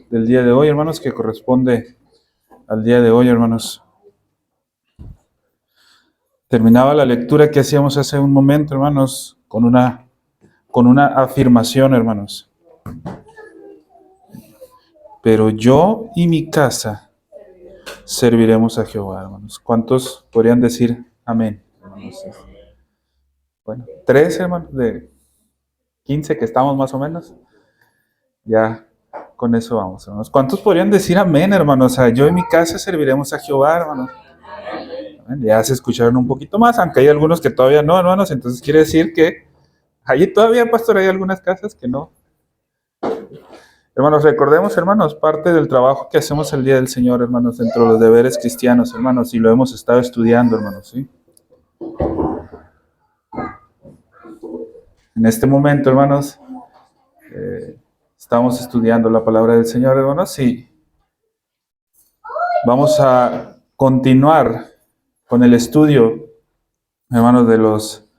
del día de hoy, hermanos, que corresponde al día de hoy, hermanos. Terminaba la lectura que hacíamos hace un momento, hermanos, con una afirmación, hermanos. Pero yo y mi casa serviremos a Jehová, hermanos. ¿Cuántos podrían decir amén, hermanos? Bueno, 3, hermanos, de 15 que estamos más o menos. Ya con eso vamos, hermanos. ¿Cuántos podrían decir amén, hermanos? O sea, yo y mi casa serviremos a Jehová, hermanos. Ya se escucharon un poquito más, aunque hay algunos que todavía no, hermanos. Entonces quiere decir que allí todavía, pastor, hay algunas casas que no. Hermanos, recordemos, hermanos, parte del trabajo que hacemos el día del Señor, hermanos, dentro de los deberes cristianos, hermanos, y lo hemos estado estudiando, hermanos, ¿sí? En este momento, hermanos, estamos estudiando la palabra del Señor, hermanos, y vamos a continuar con el estudio, hermanos, de los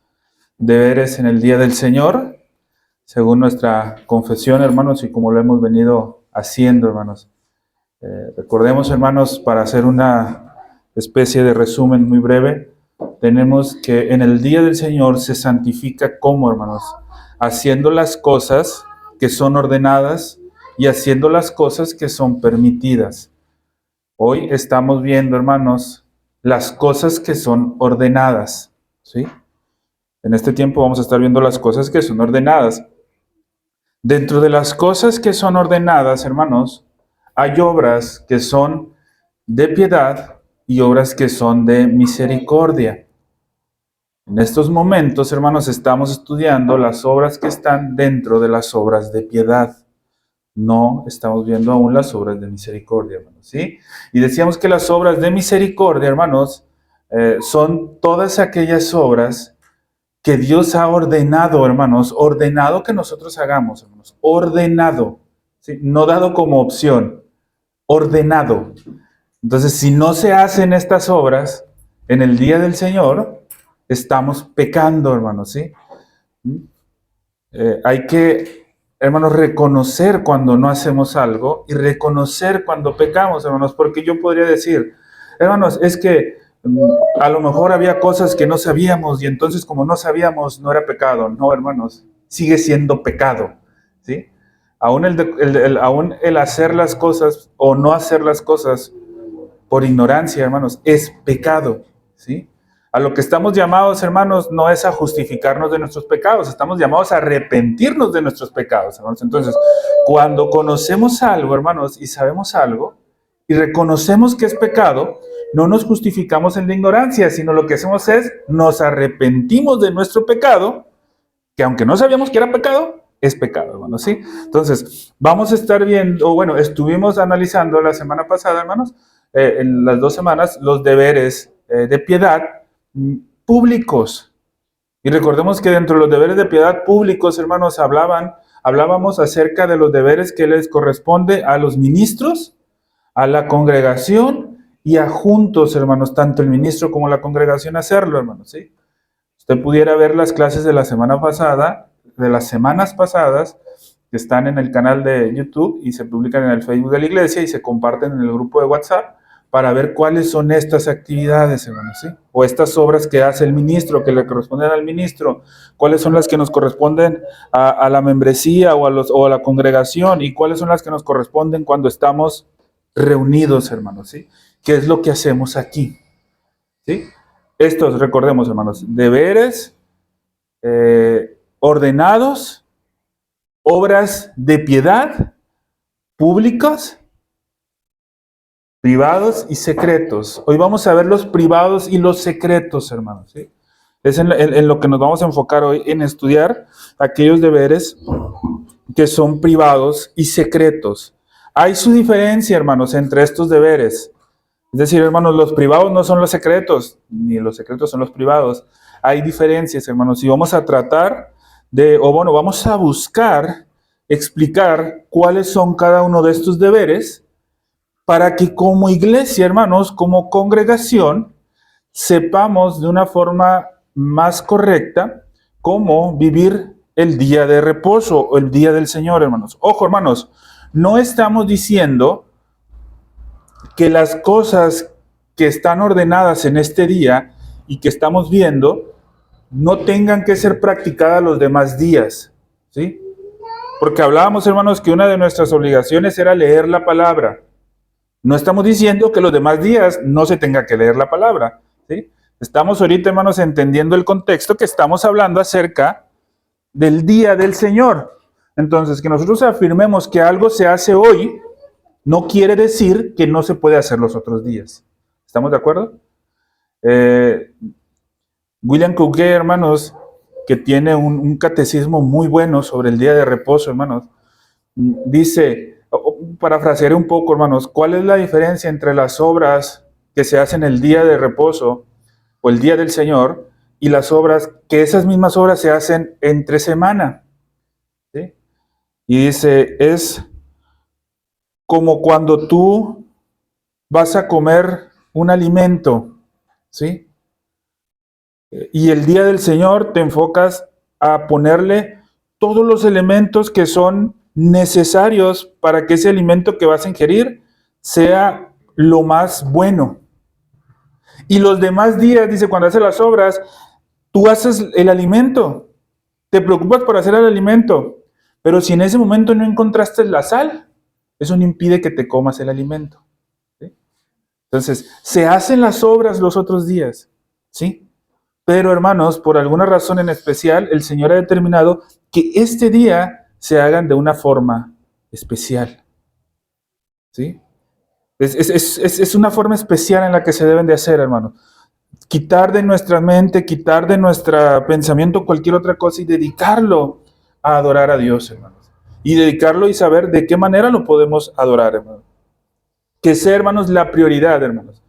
deberes en el día del Señor, según nuestra confesión, hermanos, y como lo hemos venido haciendo, hermanos. Recordemos, hermanos, para hacer una especie de resumen muy breve, tenemos que en el día del Señor se santifica ¿cómo, hermanos? Haciendo las cosas que son ordenadas y haciendo las cosas que son permitidas. Hoy estamos viendo, hermanos, las cosas que son ordenadas, ¿sí? En este tiempo vamos a estar viendo las cosas que son ordenadas. Dentro de las cosas que son ordenadas, hermanos, hay obras que son de piedad y obras que son de misericordia. En estos momentos, hermanos, estamos estudiando las obras que están dentro de las obras de piedad. No estamos viendo aún las obras de misericordia, hermanos, ¿sí? Y decíamos que las obras de misericordia, hermanos, son todas aquellas obras que Dios ha ordenado, hermanos, ordenado que nosotros hagamos, hermanos, ordenado, ¿sí? No dado como opción, ordenado. Entonces, si no se hacen estas obras en el día del Señor, estamos pecando, hermanos, ¿sí? Hay que, hermanos, reconocer cuando no hacemos algo y reconocer cuando pecamos, hermanos, porque yo podría decir, hermanos, es que a lo mejor había cosas que no sabíamos y entonces como no sabíamos no era pecado. No, hermanos, sigue siendo pecado, ¿sí? Aún aún el hacer las cosas o no hacer las cosas por ignorancia, hermanos, es pecado, ¿sí? A lo que estamos llamados, hermanos, no es a justificarnos de nuestros pecados, estamos llamados a arrepentirnos de nuestros pecados, hermanos. Entonces, cuando conocemos algo, hermanos, y sabemos algo, y reconocemos que es pecado, no nos justificamos en la ignorancia, sino lo que hacemos es, nos arrepentimos de nuestro pecado, que aunque no sabíamos que era pecado, es pecado, hermanos, ¿sí? Entonces, vamos a estar viendo, o bueno, estuvimos analizando la semana pasada, hermanos, en las 2 semanas, los deberes de piedad públicos. Y recordemos que dentro de los deberes de piedad públicos, hermanos, hablábamos acerca de los deberes que les corresponde a los ministros, a la congregación y a juntos, hermanos, tanto el ministro como la congregación hacerlo, hermanos, ¿sí? Usted pudiera ver las clases de la semana pasada, de las semanas pasadas, que están en el canal de YouTube y se publican en el Facebook de la iglesia y se comparten en el grupo de WhatsApp para ver cuáles son estas actividades, hermanos, ¿sí? O estas obras que hace el ministro, que le corresponden al ministro, cuáles son las que nos corresponden a la membresía o a la congregación y cuáles son las que nos corresponden cuando estamos reunidos, hermanos, ¿sí? ¿Qué es lo que hacemos aquí? ¿Sí? Estos, recordemos, hermanos, deberes ordenados, obras de piedad, públicos, privados y secretos. Hoy vamos a ver los privados y los secretos, hermanos, ¿sí? Es en lo que nos vamos a enfocar hoy, en estudiar aquellos deberes que son privados y secretos. Hay su diferencia, hermanos, entre estos deberes. Es decir, hermanos, los privados no son los secretos, ni los secretos son los privados. Hay diferencias, hermanos, y vamos a tratar vamos a buscar explicar cuáles son cada uno de estos deberes para que como iglesia, hermanos, como congregación, sepamos de una forma más correcta cómo vivir el día de reposo o el día del Señor, hermanos. Ojo, hermanos, no estamos diciendo que las cosas que están ordenadas en este día y que estamos viendo no tengan que ser practicadas los demás días, ¿sí? Porque hablábamos, hermanos, que una de nuestras obligaciones era leer la palabra. No estamos diciendo que los demás días no se tenga que leer la palabra, ¿sí? Estamos ahorita, hermanos, entendiendo el contexto que estamos hablando acerca del día del Señor. Entonces, que nosotros afirmemos que algo se hace hoy, no quiere decir que no se puede hacer los otros días. ¿Estamos de acuerdo? William Couquet, hermanos, que tiene un catecismo muy bueno sobre el día de reposo, hermanos, dice, parafrasearé un poco, hermanos, ¿cuál es la diferencia entre las obras que se hacen el día de reposo o el día del Señor y las obras, que esas mismas obras se hacen entre semana? ¿Sí? Y dice, es como cuando tú vas a comer un alimento, ¿sí? Y el día del Señor te enfocas a ponerle todos los elementos que son necesarios para que ese alimento que vas a ingerir sea lo más bueno. Y los demás días, dice, cuando haces las obras, tú haces el alimento, te preocupas por hacer el alimento, pero si en ese momento no encontraste la sal, eso no impide que te comas el alimento. ¿Sí? Entonces, se hacen las obras los otros días, ¿sí? Pero hermanos, por alguna razón en especial, el Señor ha determinado que este día se hagan de una forma especial. ¿Sí? Es una forma especial en la que se deben de hacer, hermanos. Quitar de nuestra mente, quitar de nuestro pensamiento cualquier otra cosa y dedicarlo a adorar a Dios, hermanos. Y dedicarlo y saber de qué manera lo podemos adorar, hermanos. Que sea, hermanos, la prioridad, hermanos.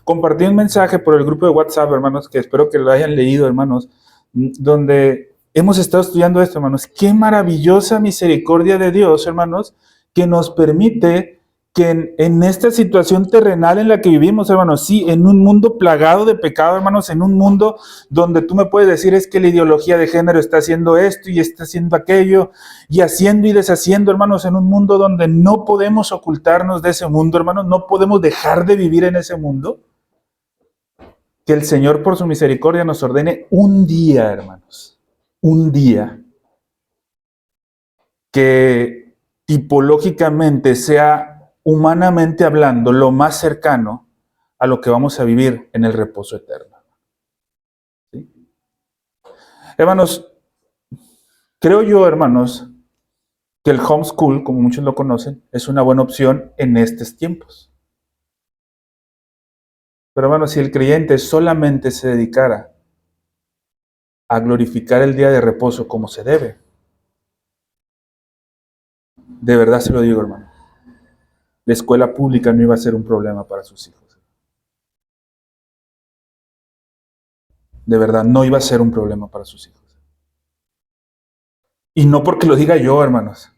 Compartí un mensaje por el grupo de WhatsApp, hermanos, que espero que lo hayan leído, hermanos, donde hemos estado estudiando esto, hermanos. Qué maravillosa misericordia de Dios, hermanos, que nos permite que en esta situación terrenal en la que vivimos, hermanos, sí, en un mundo plagado de pecado, hermanos, en un mundo donde tú me puedes decir es que la ideología de género está haciendo esto y está haciendo aquello, y haciendo y deshaciendo, hermanos, en un mundo donde no podemos ocultarnos de ese mundo, hermanos, no podemos dejar de vivir en ese mundo. Que el Señor por su misericordia nos ordene un día, hermanos, un día que tipológicamente sea humanamente hablando lo más cercano a lo que vamos a vivir en el reposo eterno. ¿Sí? Hermanos, creo yo, hermanos, que el homeschool, como muchos lo conocen, es una buena opción en estos tiempos. Pero hermanos, si el creyente solamente se dedicara a glorificar el día de reposo como se debe, de verdad se lo digo, hermano, la escuela pública no iba a ser un problema para sus hijos. De verdad, no iba a ser un problema para sus hijos. Y no porque lo diga yo, hermanos,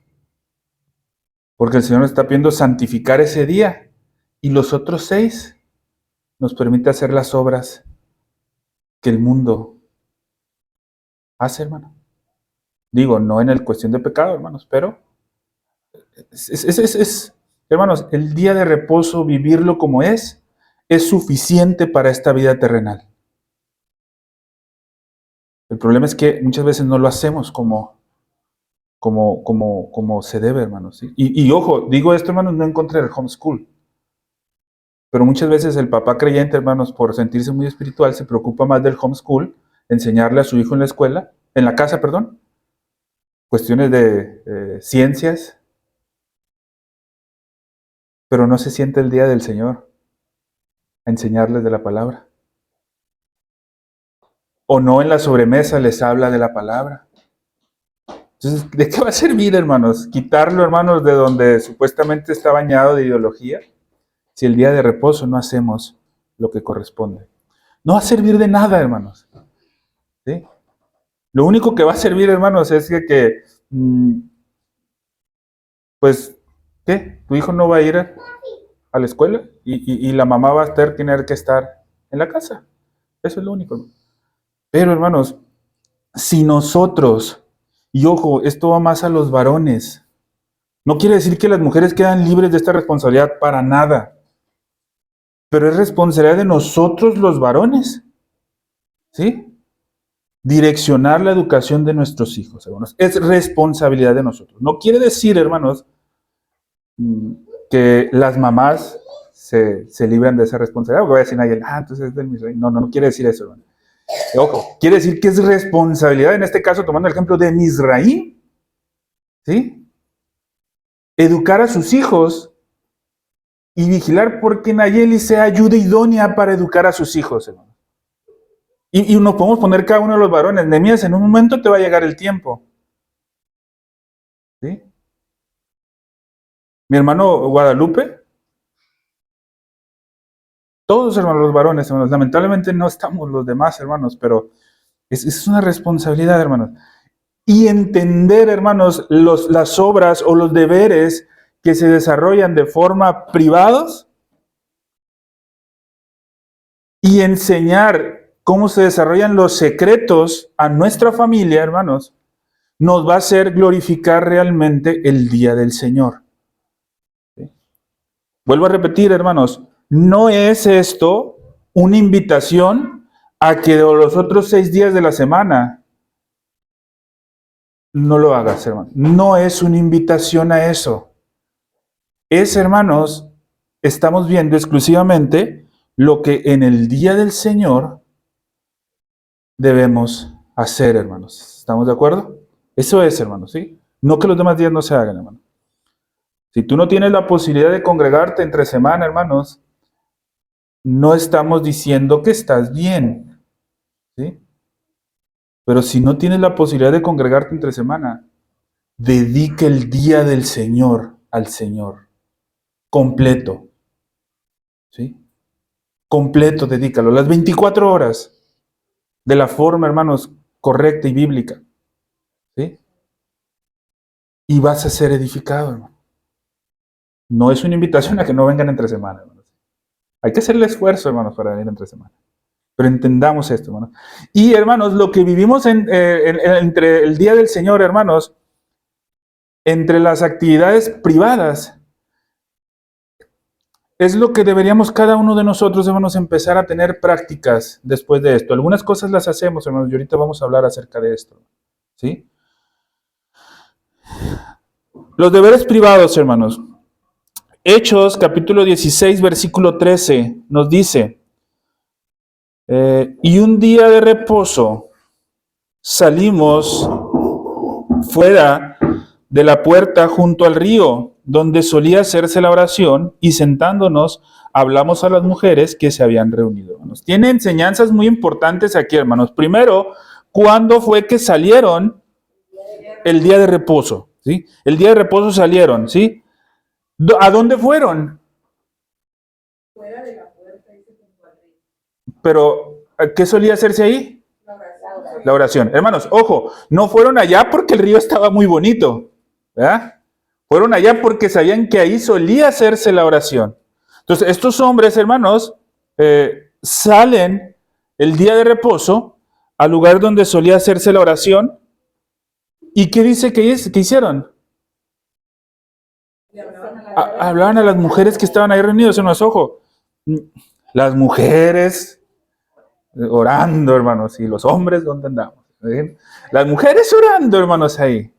porque el Señor nos está pidiendo santificar ese día y los otros 6 nos permite hacer las obras que el mundo hace, hermano. Digo, no en el cuestión de pecado, hermanos, pero hermanos, el día de reposo, vivirlo como es suficiente para esta vida terrenal. El problema es que muchas veces no lo hacemos como se debe, hermanos. ¿Sí? Y ojo, digo esto, hermanos, no en contra del homeschool. Pero muchas veces el papá creyente, hermanos, por sentirse muy espiritual, se preocupa más del homeschool, enseñarle a su hijo en la escuela, en la casa, perdón, cuestiones de ciencias, pero no se siente el día del Señor a enseñarles de la palabra. O no en la sobremesa les habla de la palabra. Entonces, ¿de qué va a servir, hermanos? Quitarlo, hermanos, de donde supuestamente está bañado de ideología, si el día de reposo no hacemos lo que corresponde. No va a servir de nada, hermanos. ¿Sí? Lo único que va a servir, hermanos, es pues, ¿qué? Tu hijo no va a ir a la escuela y la mamá va a tener que estar en la casa. Eso es lo único. Pero, hermanos, si nosotros, y ojo, esto va más a los varones, No quiere decir que las mujeres quedan libres de esta responsabilidad para nada. Pero es responsabilidad de nosotros los varones, ¿sí? Direccionar la educación de nuestros hijos, hermanos. Es responsabilidad de nosotros. No quiere decir, hermanos, que las mamás se libran de esa responsabilidad. Voy a decir a alguien, entonces es del Misraim. No quiere decir eso, hermano. Ojo, quiere decir que es responsabilidad, en este caso, tomando el ejemplo de Misraim, ¿sí? Educar a sus hijos y vigilar porque Nayeli sea ayuda idónea para educar a sus hijos, hermano. Y nos podemos poner cada uno de los varones. Nehemías, en un momento te va a llegar el tiempo. ¿Sí? Mi hermano Guadalupe, todos hermanos los varones, hermanos, lamentablemente no estamos los demás, hermanos, pero es una responsabilidad, hermanos. Y entender, hermanos, las obras o los deberes que se desarrollan de forma privados y enseñar cómo se desarrollan los secretos a nuestra familia, hermanos, nos va a hacer glorificar realmente el día del Señor. ¿Sí? Vuelvo a repetir, hermanos, no es esto una invitación a que de los otros 6 días de la semana no lo hagas, hermano. No es una invitación a eso. Es, hermanos, estamos viendo exclusivamente lo que en el día del Señor debemos hacer, hermanos. ¿Estamos de acuerdo? Eso es, hermanos, ¿sí? No que los demás días no se hagan, hermano. Si tú no tienes la posibilidad de congregarte entre semana, hermanos, no estamos diciendo que estás bien, ¿sí? Pero si no tienes la posibilidad de congregarte entre semana, dedica el día del Señor al Señor, completo, ¿sí? Completo, dedícalo, las 24 horas, de la forma, hermanos, correcta y bíblica, ¿sí? Y vas a ser edificado, hermano. No es una invitación a que no vengan entre semana, hermanos. Hay que hacer el esfuerzo, hermanos, para venir entre semana. Pero entendamos esto, hermanos. Y, hermanos, lo que vivimos entre el día del Señor, hermanos, entre las actividades privadas, es lo que deberíamos cada uno de nosotros, hermanos, empezar a tener prácticas después de esto. Algunas cosas las hacemos, hermanos, y ahorita vamos a hablar acerca de esto, ¿sí? Los deberes privados, hermanos. Hechos, capítulo 16, versículo 13, nos dice, y un día de reposo salimos fuera de la puerta junto al río, donde solía hacerse la oración, y sentándonos hablamos a las mujeres que se habían reunido, hermanos. Tiene enseñanzas muy importantes aquí, hermanos. Primero, ¿cuándo fue que salieron? El día de reposo, ¿sí? El día de reposo salieron, ¿sí? ¿A dónde fueron? Fuera de la puerta. Pero, ¿qué solía hacerse ahí? La oración. Hermanos, ojo, no fueron allá porque el río estaba muy bonito, ¿verdad? Fueron allá porque sabían que ahí solía hacerse la oración. Entonces, estos hombres, hermanos, salen el día de reposo al lugar donde solía hacerse la oración. ¿Y qué dice que hicieron? Hablaban a las mujeres que estaban ahí reunidos, hermanos, ojo. Las mujeres orando, hermanos, y los hombres, ¿dónde andamos? ¿Sí? Las mujeres orando, hermanos, ahí.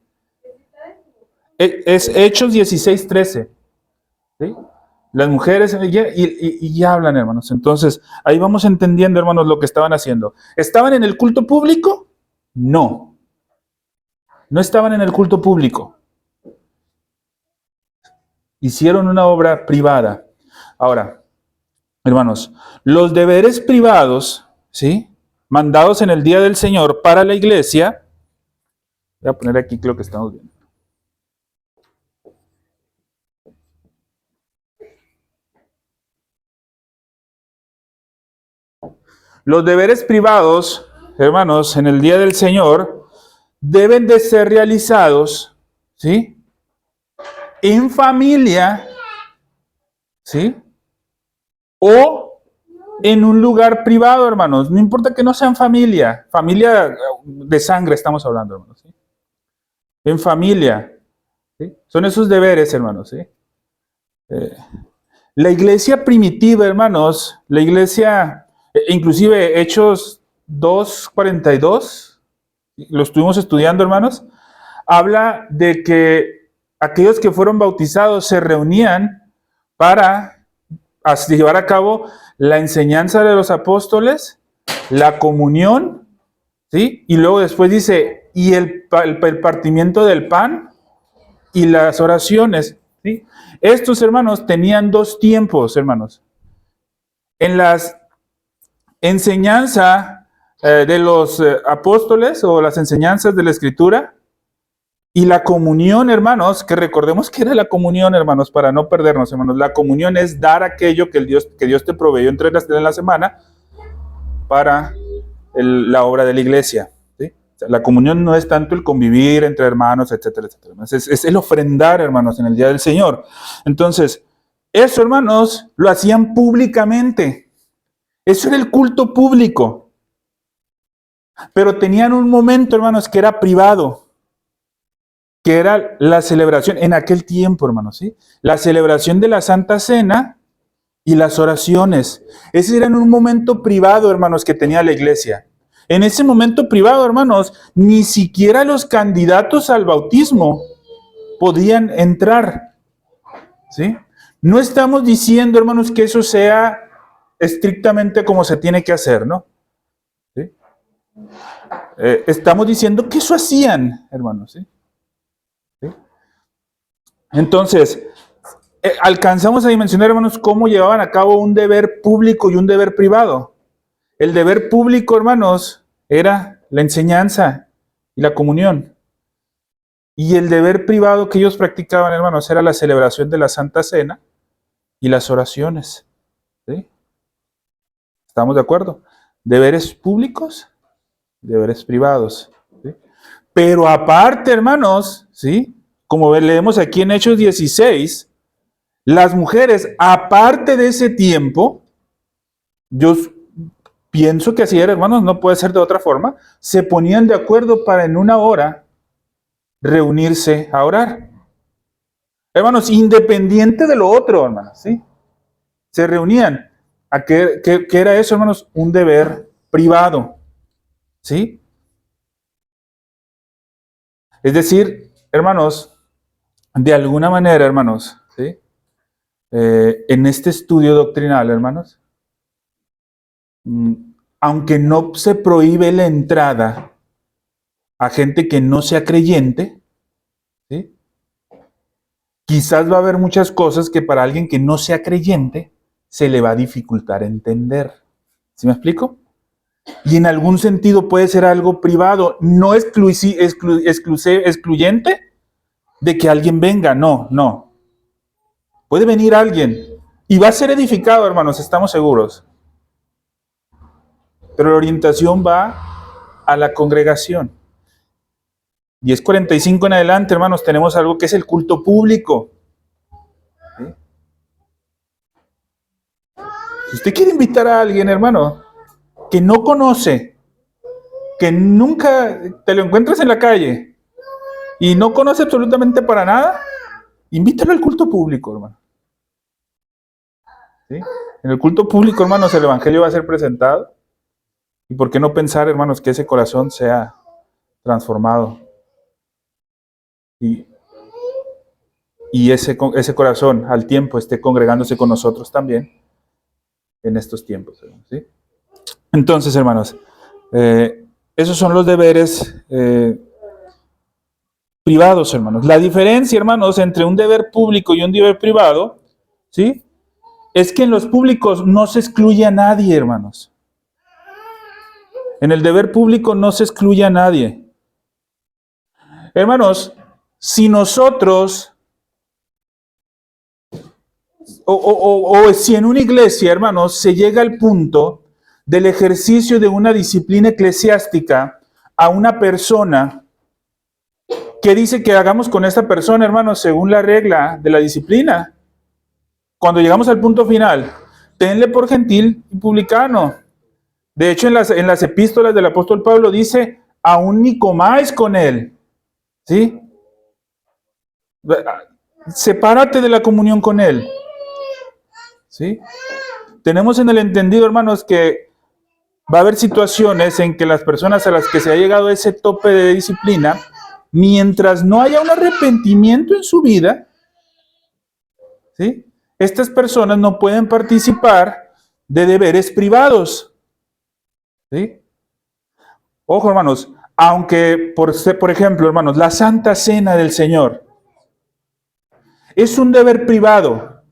Es Hechos 16, 13. ¿Sí? Las mujeres y ya hablan, hermanos. Entonces, ahí vamos entendiendo, hermanos, lo que estaban haciendo. ¿Estaban en el culto público? No. No estaban en el culto público. Hicieron una obra privada. Ahora, hermanos, los deberes privados, ¿sí? Mandados en el día del Señor para la iglesia. Voy a poner aquí lo que estamos viendo. Los deberes privados, hermanos, en el día del Señor, deben de ser realizados, ¿sí? En familia, ¿sí? O en un lugar privado, hermanos. No importa que no sean familia de sangre estamos hablando, hermanos, ¿sí? En familia. ¿sí? Son esos deberes, hermanos, ¿sí? Eh, la iglesia primitiva, hermanos, la iglesia, inclusive Hechos 2:42, lo estuvimos estudiando, hermanos, habla de que aquellos que fueron bautizados se reunían para llevar a cabo la enseñanza de los apóstoles, la comunión, ¿sí? Y luego después dice, y el partimiento del pan y las oraciones, ¿sí? Estos hermanos tenían dos tiempos, hermanos. En las enseñanza de los apóstoles o las enseñanzas de la Escritura y la comunión, hermanos, que recordemos que era la comunión, hermanos, para no perdernos, hermanos. La comunión es dar aquello que Dios te proveyó en la semana para la obra de la iglesia. ¿Sí? O sea, la comunión no es tanto el convivir entre hermanos, etcétera, etcétera. Es el ofrendar, hermanos, en el día del Señor. Entonces, eso, hermanos, lo hacían públicamente. Eso era el culto público. Pero tenían un momento, hermanos, que era privado, que era la celebración, en aquel tiempo, hermanos, ¿sí? La celebración de la Santa Cena y las oraciones. Ese era un momento privado, hermanos, que tenía la iglesia. En ese momento privado, hermanos, ni siquiera los candidatos al bautismo podían entrar, ¿sí? No estamos diciendo, hermanos, que eso sea estrictamente como se tiene que hacer, ¿no? ¿Sí? Estamos diciendo que eso hacían, hermanos, ¿sí? ¿Sí? Entonces, alcanzamos a dimensionar, hermanos, cómo llevaban a cabo un deber público y un deber privado. El deber público, hermanos, era la enseñanza y la comunión. Y el deber privado que ellos practicaban, hermanos, era la celebración de la Santa Cena y las oraciones. ¿Sí? ¿Estamos de acuerdo? Deberes públicos, deberes privados. ¿Sí? Pero aparte, hermanos, ¿sí? Como leemos aquí en Hechos 16, las mujeres, aparte de ese tiempo, yo pienso que así era, hermanos, no puede ser de otra forma, se ponían de acuerdo para en una hora reunirse a orar. Hermanos, independiente de lo otro, hermanos, ¿sí? Se reunían. ¿A qué era eso, hermanos? Un deber privado, ¿sí? Es decir, hermanos, de alguna manera, hermanos, ¿sí? En este estudio doctrinal, hermanos, aunque no se prohíbe la entrada a gente que no sea creyente, ¿sí? Quizás va a haber muchas cosas que para alguien que no sea creyente se le va a dificultar entender. ¿Sí me explico? Y en algún sentido puede ser algo privado, no excluyente de que alguien venga, no. Puede venir alguien y va a ser edificado, hermanos, estamos seguros. Pero la orientación va a la congregación. 10:45 en adelante, hermanos, tenemos algo que es el culto público. ¿Sí? Si usted quiere invitar a alguien, hermano, que no conoce, que nunca te lo encuentras en la calle y no conoce absolutamente para nada, invítalo al culto público, hermano. ¿Sí? En el culto público, hermanos, el evangelio va a ser presentado. ¿Y por qué no pensar, hermanos, que ese corazón sea transformado? Y ese corazón al tiempo esté congregándose con nosotros también en estos tiempos. ¿Sí? Entonces, hermanos, esos son los deberes privados, hermanos. La diferencia, hermanos, entre un deber público y un deber privado, ¿sí? Es que en los públicos no se excluye a nadie, hermanos. En el deber público no se excluye a nadie. Hermanos, si nosotros, o si en una iglesia, hermanos, se llega al punto del ejercicio de una disciplina eclesiástica a una persona, ¿qué dice que hagamos con esta persona, hermanos, según la regla de la disciplina? Cuando llegamos al punto final, tenle por gentil y publicano. De hecho, en las epístolas del apóstol Pablo dice, aún ni comáis con él. ¿Sí? Sepárate de la comunión con Él. ¿Sí? Tenemos en el entendido, hermanos, que va a haber situaciones en que las personas a las que se ha llegado a ese tope de disciplina, mientras no haya un arrepentimiento en su vida, ¿sí?, estas personas no pueden participar de deberes privados. ¿Sí? Ojo, hermanos, aunque, por ejemplo, hermanos, la Santa Cena del Señor es un deber privado.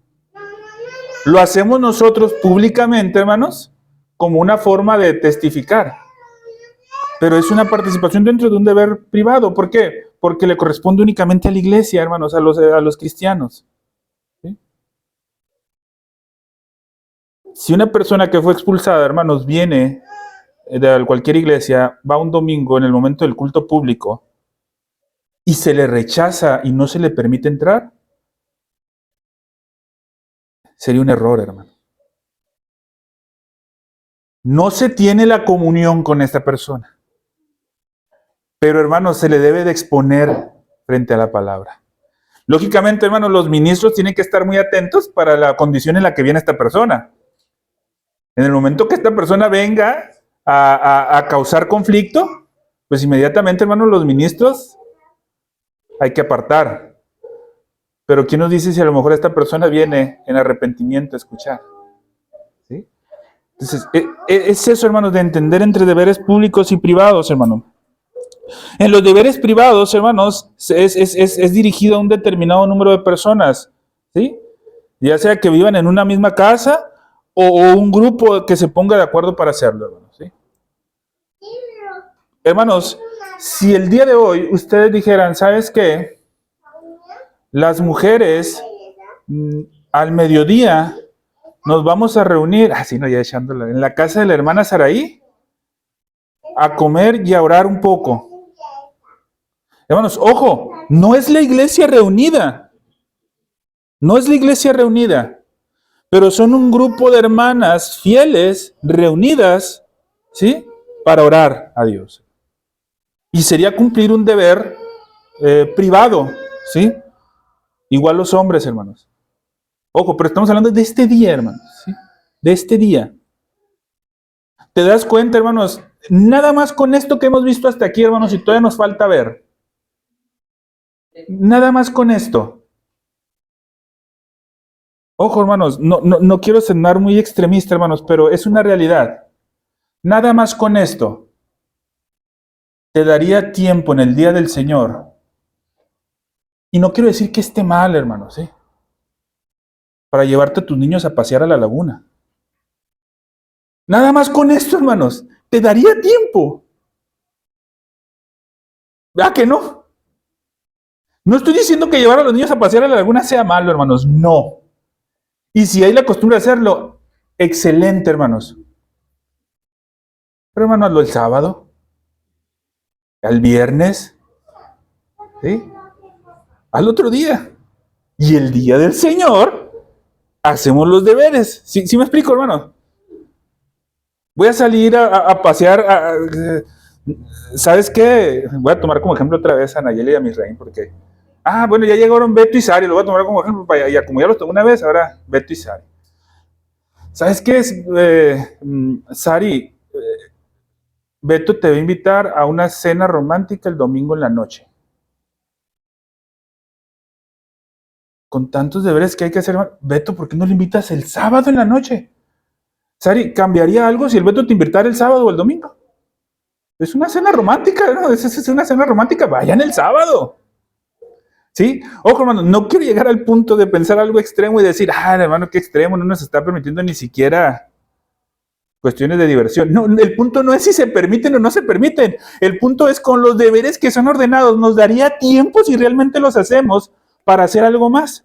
Lo hacemos nosotros públicamente, hermanos, como una forma de testificar. Pero es una participación dentro de un deber privado. ¿Por qué? Porque le corresponde únicamente a la iglesia, hermanos, a los cristianos. ¿Sí? Si una persona que fue expulsada, hermanos, viene de cualquier iglesia, va un domingo en el momento del culto público y se le rechaza y no se le permite entrar, sería un error, hermano. No se tiene la comunión con esta persona. Pero, hermanos, se le debe de exponer frente a la palabra. Lógicamente, hermanos, los ministros tienen que estar muy atentos para la condición en la que viene esta persona. En el momento que esta persona venga a causar conflicto, pues inmediatamente, hermanos, los ministros hay que apartar. Pero ¿quién nos dice si a lo mejor esta persona viene en arrepentimiento a escuchar? ¿Sí? Entonces, es eso, hermanos, de entender entre deberes públicos y privados, hermano. En los deberes privados, hermanos, es dirigido a un determinado número de personas, ¿sí? Ya sea que vivan en una misma casa o un grupo que se ponga de acuerdo para hacerlo, hermanos, ¿sí? Hermanos, si el día de hoy ustedes dijeran, ¿sabes qué? Las mujeres al mediodía nos vamos a reunir, así no, ya echándola, en la casa de la hermana Saraí, a comer y a orar un poco. Hermanos, ojo, no es la iglesia reunida. No es la iglesia reunida. Pero son un grupo de hermanas fieles reunidas, ¿sí?, para orar a Dios. Y sería cumplir un deber privado, ¿sí? Igual los hombres, hermanos. Ojo, pero estamos hablando de este día, hermanos, ¿sí? De este día. ¿Te das cuenta, hermanos? Nada más con esto que hemos visto hasta aquí, hermanos, y todavía nos falta ver. Nada más con esto. Ojo, hermanos, no quiero sonar muy extremista, hermanos, pero es una realidad. Nada más con esto te daría tiempo en el día del Señor. Y no quiero decir que esté mal, hermanos, ¿sí?, para llevarte a tus niños a pasear a la laguna. Nada más con esto, hermanos, te daría tiempo. ¿Verdad que no? No estoy diciendo que llevar a los niños a pasear a la laguna sea malo, hermanos, no. Y si hay la costumbre de hacerlo, excelente, hermanos. Pero, hermanos, hazlo el sábado, al viernes, ¿sí?, al otro día. Y el día del Señor, hacemos los deberes. ¿Sí me explico, hermano? Voy a salir a pasear. ¿Sabes qué? Voy a tomar como ejemplo otra vez a Nayeli y a Misraín, porque... bueno, ya llegaron Beto y Sari, lo voy a tomar como ejemplo para allá. Como ya los tomé una vez, ahora Beto y Sari. ¿Sabes qué es, Sari? Beto te va a invitar a una cena romántica el domingo en la noche. Con tantos deberes que hay que hacer, Beto, ¿por qué no le invitas el sábado en la noche? Sari, ¿cambiaría algo si el Beto te invitara el sábado o el domingo? Es una cena romántica, ¿no? Es una cena romántica, vayan el sábado. ¿Sí? Ojo, hermano, no quiero llegar al punto de pensar algo extremo y decir, hermano, qué extremo, no nos está permitiendo ni siquiera cuestiones de diversión. No, el punto no es si se permiten o no se permiten. El punto es con los deberes que son ordenados. Nos daría tiempo si realmente los hacemos para hacer algo más.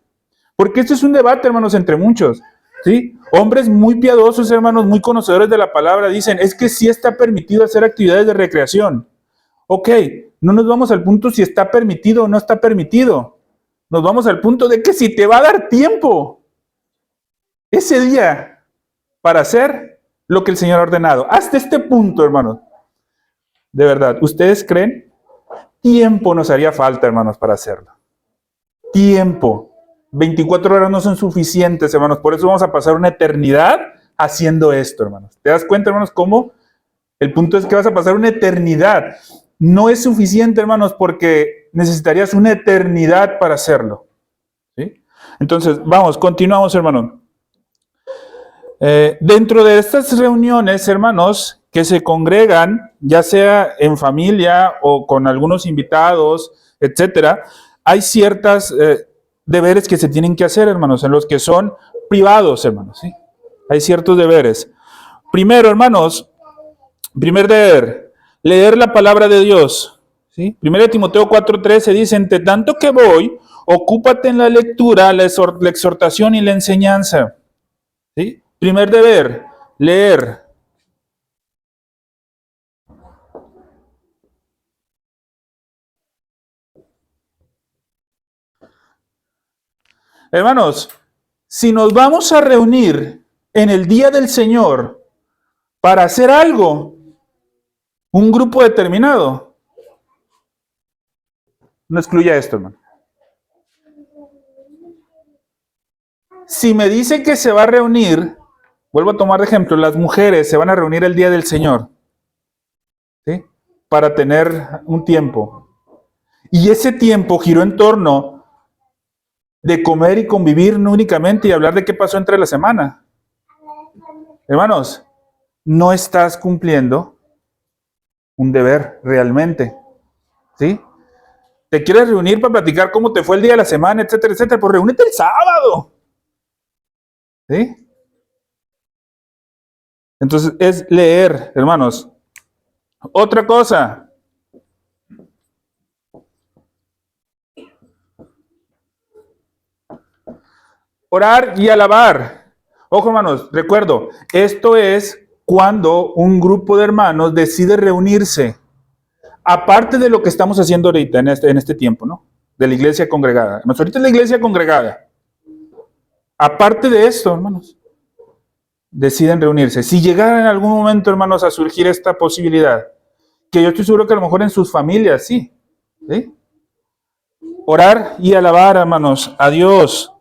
Porque esto es un debate, hermanos, entre muchos. ¿Sí? Hombres muy piadosos, hermanos, muy conocedores de la palabra, dicen, es que sí está permitido hacer actividades de recreación. Ok, no nos vamos al punto si está permitido o no está permitido. Nos vamos al punto de que si te va a dar tiempo ese día para hacer lo que el Señor ha ordenado. Hasta este punto, hermanos. De verdad, ¿ustedes creen? Tiempo nos haría falta, hermanos, para hacerlo. tiempo. 24 horas no son suficientes, hermanos. Por eso vamos a pasar una eternidad haciendo esto, hermanos. ¿Te das cuenta, hermanos, cómo? El punto es que vas a pasar una eternidad. No es suficiente, hermanos, porque necesitarías una eternidad para hacerlo. ¿Sí? Entonces, vamos, continuamos, hermanos. Dentro de estas reuniones, hermanos, que se congregan, ya sea en familia o con algunos invitados, etcétera, hay ciertas deberes que se tienen que hacer, hermanos, en los que son privados, hermanos, ¿sí? Hay ciertos deberes. Primero, hermanos, primer deber, leer la palabra de Dios, ¿sí? 1 Timoteo 4:13 dice, entre tanto que voy, ocúpate en la lectura, la exhortación y la enseñanza, ¿sí? Primer deber, leer. Hermanos, si nos vamos a reunir en el día del Señor para hacer algo, un grupo determinado, no excluya esto, hermano. Si me dice que se va a reunir, vuelvo a tomar de ejemplo, las mujeres se van a reunir el día del Señor, ¿sí? Para tener un tiempo. Y ese tiempo giró en torno de comer y convivir no únicamente y hablar de qué pasó entre la semana. Hermanos, no estás cumpliendo un deber realmente, ¿sí? ¿Te quieres reunir para platicar cómo te fue el día de la semana, etcétera, etcétera? Pues reúnete el sábado, ¿sí? Entonces es leer, hermanos. Otra cosa. Orar y alabar. Ojo, hermanos, recuerdo, esto es cuando un grupo de hermanos decide reunirse. Aparte de lo que estamos haciendo ahorita en este tiempo, ¿no? De la iglesia congregada. Hermanos, ahorita es la iglesia congregada. Aparte de esto, hermanos, deciden reunirse. Si llegara en algún momento, hermanos, a surgir esta posibilidad, que yo estoy seguro que a lo mejor en sus familias, sí. ¿Sí? Orar y alabar, hermanos, a Dios.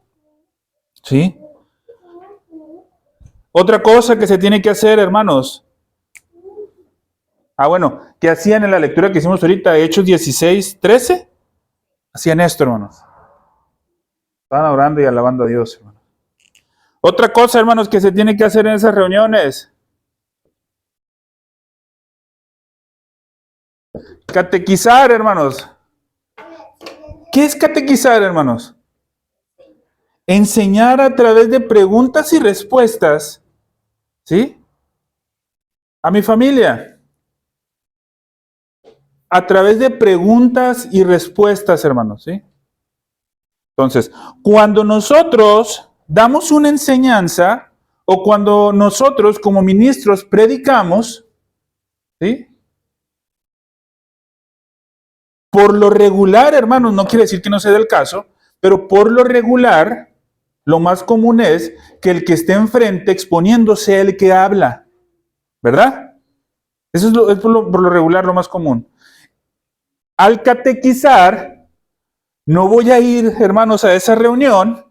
¿Sí? Otra cosa que se tiene que hacer, hermanos. Bueno, ¿qué hacían en la lectura que hicimos ahorita? Hechos 16:13. Hacían esto, hermanos. Estaban orando y alabando a Dios, hermanos. Otra cosa, hermanos, que se tiene que hacer en esas reuniones. Catequizar, hermanos. ¿Qué es catequizar, hermanos? Enseñar a través de preguntas y respuestas, ¿sí? A mi familia. A través de preguntas y respuestas, hermanos, ¿sí? Entonces, cuando nosotros damos una enseñanza o cuando nosotros como ministros predicamos, ¿sí? Por lo regular, hermanos, no quiere decir que no sea del caso, pero por lo regular, lo más común es que el que esté enfrente exponiendo sea el que habla, ¿verdad? Eso es por lo regular lo más común. Al catequizar, no voy a ir, hermanos, a esa reunión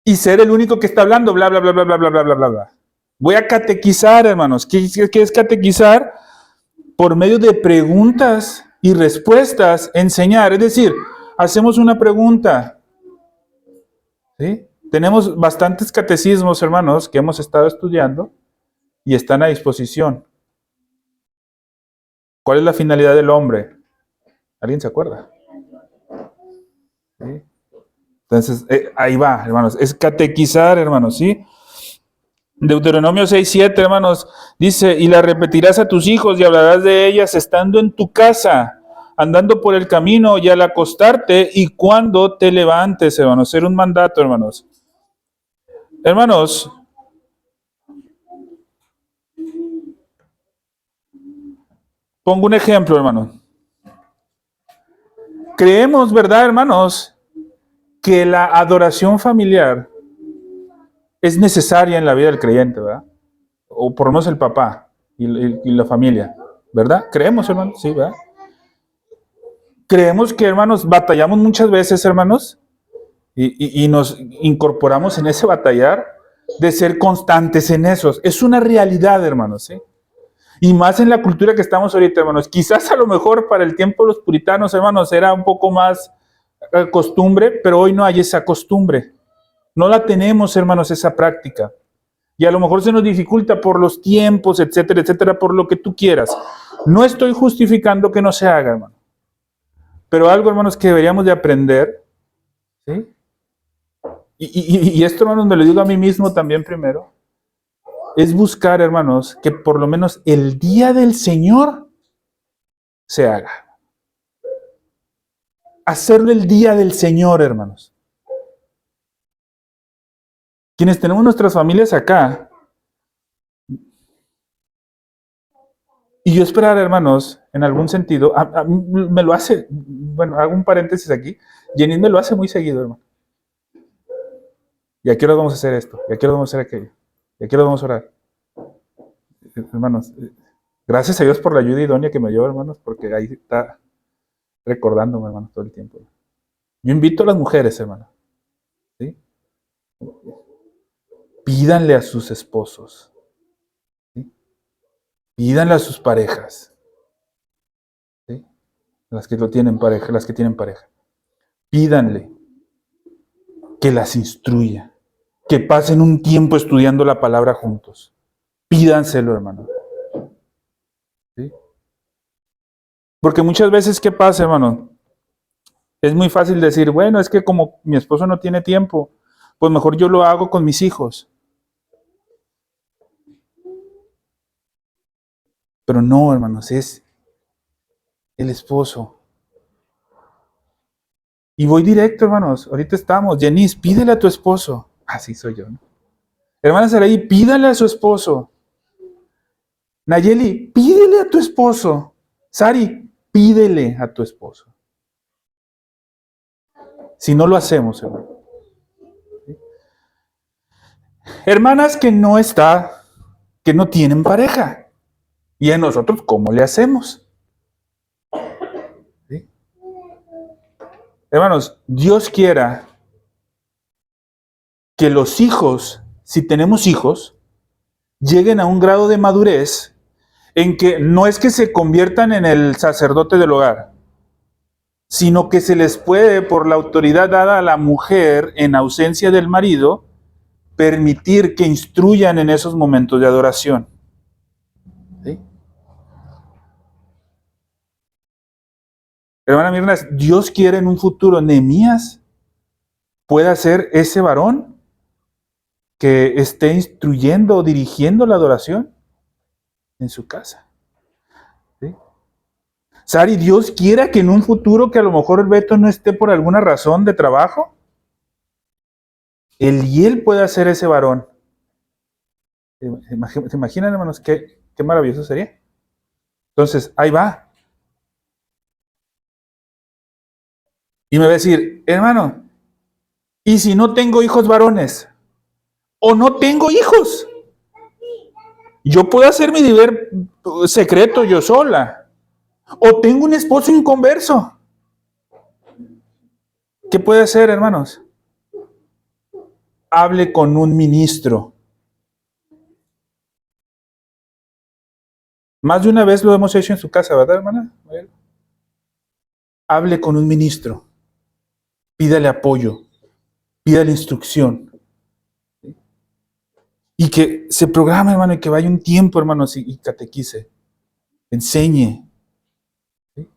y ser el único que está hablando, bla, bla, bla, bla, bla, bla, bla, bla, bla, bla. Voy a catequizar, hermanos. ¿Qué es catequizar? Por medio de preguntas y respuestas, enseñar. Es decir, hacemos una pregunta. ¿Sí? Tenemos bastantes catecismos, hermanos, que hemos estado estudiando y están a disposición. ¿Cuál es la finalidad del hombre? ¿Alguien se acuerda? ¿Sí? Entonces, ahí va, hermanos. Es catequizar, hermanos, ¿sí? Deuteronomio 6:7, hermanos, dice, y la repetirás a tus hijos y hablarás de ellas estando en tu casa, andando por el camino y al acostarte y cuando te levantes, hermanos. Ser un mandato, hermanos. Hermanos, pongo un ejemplo, hermanos. Creemos, ¿verdad, hermanos? Que la adoración familiar es necesaria en la vida del creyente, ¿verdad? O por lo menos el papá y la familia, ¿verdad? Creemos, hermanos, sí, ¿verdad? Creemos que, hermanos, batallamos muchas veces, hermanos, Y nos incorporamos en ese batallar de ser constantes en esos. Es una realidad, hermanos, ¿sí? Y más en la cultura que estamos ahorita, hermanos. Quizás a lo mejor para el tiempo de los puritanos, hermanos, era un poco más costumbre, pero hoy no hay esa costumbre. No la tenemos, hermanos, esa práctica. Y a lo mejor se nos dificulta por los tiempos, etcétera, etcétera, por lo que tú quieras. No estoy justificando que no se haga, hermano. Pero algo, hermanos, que deberíamos de aprender, ¿sí? Y esto, hermanos, me lo digo a mí mismo también primero, es buscar, hermanos, que por lo menos el día del Señor se haga. Hacerlo el día del Señor, hermanos. Quienes tenemos nuestras familias acá, y yo esperar, hermanos, en algún sentido, a mí me lo hace, bueno, hago un paréntesis aquí, Jenny me lo hace muy seguido, hermano. ¿Y a qué hora vamos a hacer esto? ¿Y a qué hora vamos a hacer aquello? ¿Y a qué hora vamos a orar? Hermanos, gracias a Dios por la ayuda idónea que me dio, hermanos, porque ahí está recordándome, hermanos, todo el tiempo. Yo invito a las mujeres, hermanos, ¿sí? Pídanle a sus esposos, ¿sí? Pídanle a sus parejas, ¿sí? Las que lo tienen pareja, las que tienen pareja. Pídanle que las instruya, que pasen un tiempo estudiando la palabra juntos. Pídanselo, hermano. ¿Sí? Porque muchas veces, ¿qué pasa, hermano? Es muy fácil decir, bueno, es que como mi esposo no tiene tiempo, pues mejor yo lo hago con mis hijos. Pero no, hermanos, es el esposo. Y voy directo, hermanos. Ahorita estamos. Janice, pídele a tu esposo. Así soy yo, ¿no? Hermana Saraí, pídale a su esposo. Nayeli, pídele a tu esposo. Sari, pídele a tu esposo. Si no lo hacemos, hermano. ¿Sí? Hermanas que no tienen pareja. ¿Y a nosotros cómo le hacemos? ¿Sí? Hermanos, Dios quiera que los hijos, si tenemos hijos, lleguen a un grado de madurez en que no es que se conviertan en el sacerdote del hogar, sino que se les puede, por la autoridad dada a la mujer en ausencia del marido, permitir que instruyan en esos momentos de adoración. ¿Sí? Hermana Mirna, Dios quiere en un futuro Nehemías pueda ser ese varón que esté instruyendo o dirigiendo la adoración en su casa. ¿Sí? Sari, Dios quiera que en un futuro que a lo mejor el Beto no esté por alguna razón de trabajo, él pueda ser ese varón. ¿Se imaginan, hermanos, qué maravilloso sería? Entonces, ahí va. Y me va a decir, hermano, ¿y si no tengo hijos varones? ¿O no tengo hijos? Yo puedo hacer mi deber secreto yo sola. ¿O tengo un esposo inconverso? ¿Qué puede hacer, hermanos? Hable con un ministro. Más de una vez lo hemos hecho en su casa, ¿verdad, hermana? Hable con un ministro. Pídale apoyo. Pídale instrucción. Y que se programe, hermano, y que vaya un tiempo, hermanos, y catequice. Enseñe. ¿Sí?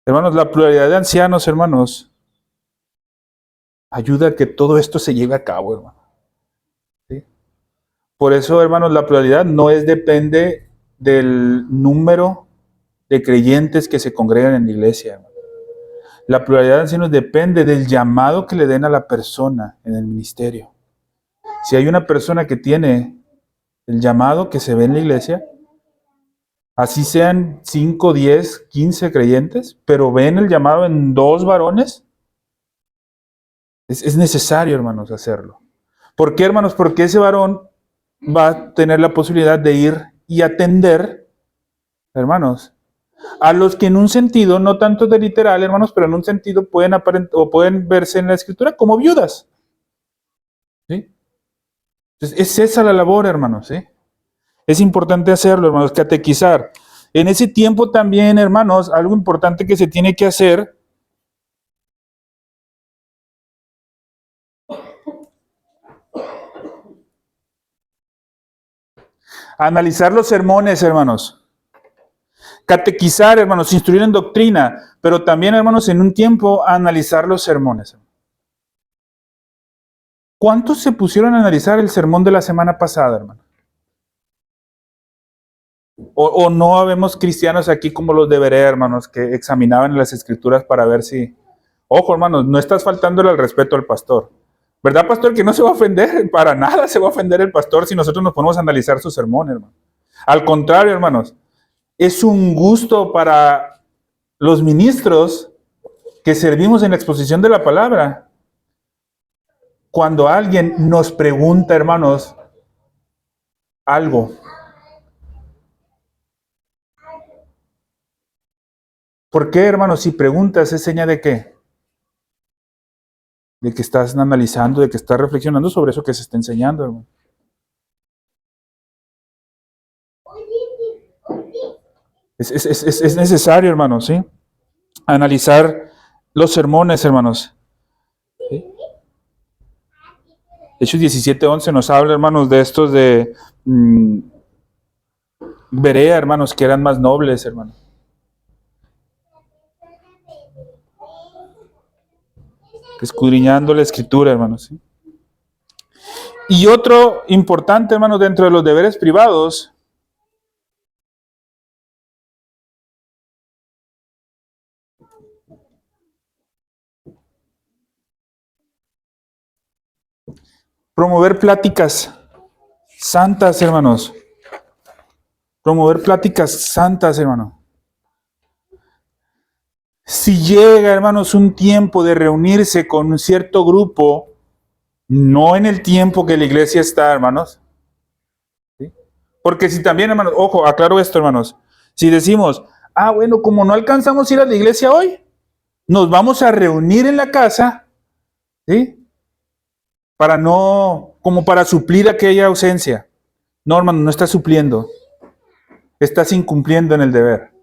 Hermanos, la pluralidad de ancianos, hermanos, ayuda a que todo esto se lleve a cabo, hermano. ¿Sí? Por eso, hermanos, la pluralidad no depende del número de creyentes que se congregan en la iglesia, hermano. La pluralidad de ancianos depende del llamado que le den a la persona en el ministerio. Si hay una persona que tiene el llamado que se ve en la iglesia, así sean 5, 10, 15 creyentes, pero ven el llamado en 2 varones, es necesario, hermanos, hacerlo. ¿Por qué, hermanos? Porque ese varón va a tener la posibilidad de ir y atender, hermanos, A los que en un sentido, no tanto de literal, hermanos, pero en un sentido pueden verse en la Escritura como viudas. ¿Sí? Entonces, es esa la labor, hermanos. ¿Sí? Es importante hacerlo, hermanos, catequizar. En ese tiempo también, hermanos, algo importante que se tiene que hacer, analizar los sermones, hermanos. Catequizar, hermanos, instruir en doctrina, pero también, hermanos, en un tiempo analizar los sermones. ¿Cuántos se pusieron a analizar el sermón de la semana pasada, hermano? O no habemos cristianos aquí como los de Berea, hermanos, que examinaban las escrituras para ver si... Ojo, hermanos, no estás faltándole al respeto al pastor. ¿Verdad, pastor? Que no se va a ofender, para nada se va a ofender el pastor si nosotros nos ponemos a analizar su sermón, hermano. Al contrario, hermanos, es un gusto para los ministros que servimos en la exposición de la palabra. Cuando alguien nos pregunta, hermanos, algo. ¿Por qué, hermanos? Si preguntas, ¿es señal de qué? De que estás analizando, de que estás reflexionando sobre eso que se está enseñando, hermano. Es necesario, hermanos, ¿sí? Analizar los sermones, hermanos. ¿Sí? Hechos 17:11 nos habla, hermanos, de estos de Berea, hermanos, que eran más nobles, hermanos. Escudriñando la escritura, hermanos. ¿Sí? Y otro importante, hermanos, dentro de los deberes privados, promover pláticas santas, hermanos. Promover pláticas santas, hermano. Si llega, hermanos, un tiempo de reunirse con un cierto grupo, no en el tiempo que la iglesia está, hermanos. ¿Sí? Porque si también, hermanos, ojo, aclaro esto, hermanos. Si decimos, bueno, como no alcanzamos a ir a la iglesia hoy, nos vamos a reunir en la casa, ¿sí? Para no, como para suplir aquella ausencia. No, hermano, no estás supliendo. Estás incumpliendo en el deber.